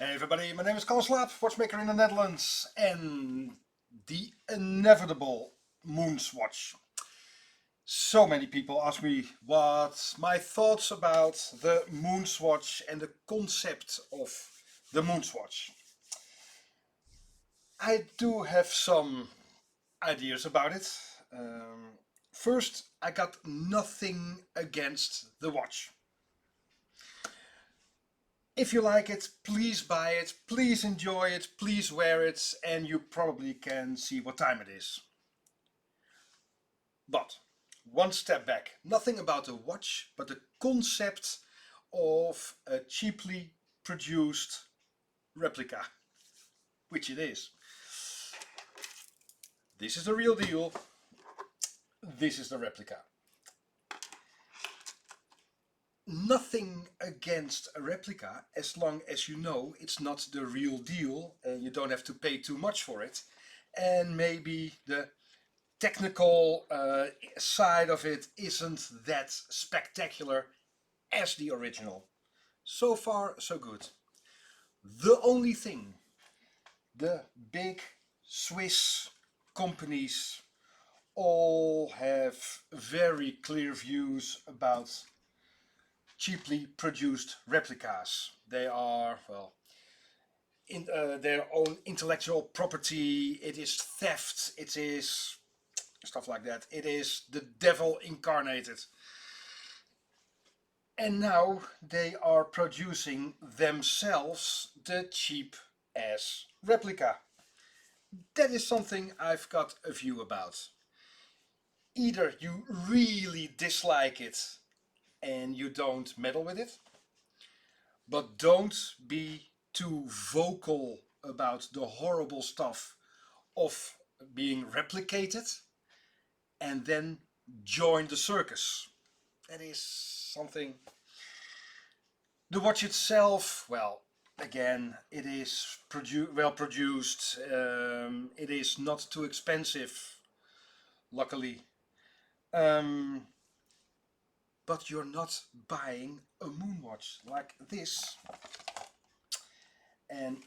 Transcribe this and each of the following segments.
Hey everybody, my name is Kalle Slaap, watchmaker in the Netherlands, and the inevitable MoonSwatch. So many people ask me what my thoughts about the MoonSwatch and the concept of the MoonSwatch. I do have some ideas about it. First, I got nothing against the watch. If you like it, please buy it, please enjoy it, please wear it, and you probably can see what time it is. But one step back, nothing about the watch, but the concept of a cheaply produced replica, which it is. This is the real deal, this is the replica. Nothing against a replica as long as you know it's not the real deal and you don't have to pay too much for it, and maybe the technical side of it isn't that spectacular as the original. So far so good. The only thing, the big Swiss companies all have very clear views about cheaply produced replicas. They are, well, in their own intellectual property. It is theft. It is stuff like that. It is the devil incarnated. And now they are producing themselves the cheap ass replica. That is something I've got a view about. Either you really dislike it and you don't meddle with it, but don't be too vocal about the horrible stuff of being replicated, and then join the circus. That is something. The watch itself, well, again, it is well produced. It is not too expensive, luckily. Um, but you're not buying a moonwatch like this. And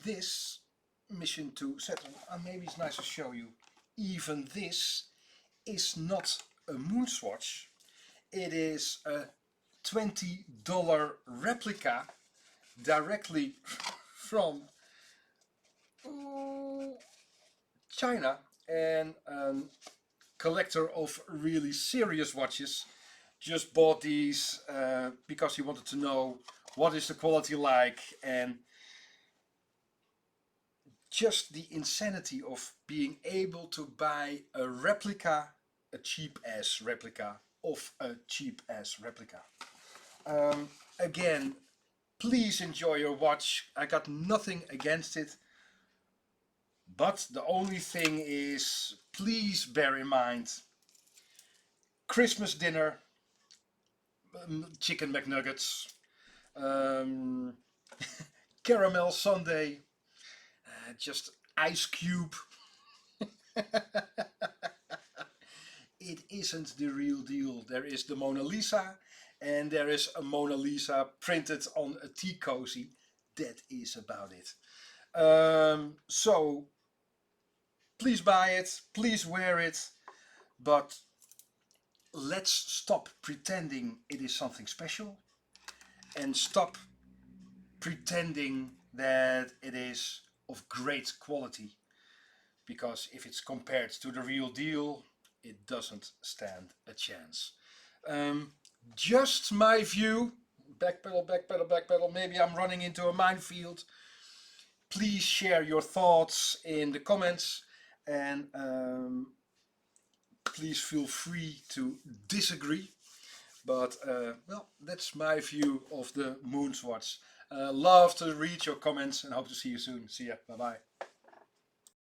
this mission to settle, maybe it's nice to show you. Even this is not a MoonSwatch. It is a $20 replica directly from China, and a collector of really serious watches just bought these because he wanted to know what is the quality like, and just the insanity of being able to buy a replica, a cheap ass replica of a cheap ass replica. Again, please enjoy your watch. I got nothing against it. But the only thing is, please bear in mind, Christmas dinner, chicken McNuggets, caramel sundae, just ice cube. It isn't the real deal. There is the Mona Lisa, and there is a Mona Lisa printed on a tea cozy. That is about it. So please buy it, please wear it, but let's stop pretending it is something special and stop pretending that it is of great quality, because if it's compared to the real deal, it doesn't stand a chance. Just my view. Backpedal, backpedal, backpedal. Maybe I'm running into a minefield. Please share your thoughts in the comments, and please feel free to disagree. But well, that's my view of the MoonSwatch. Love to read your comments and hope to see you soon. See ya. Bye bye.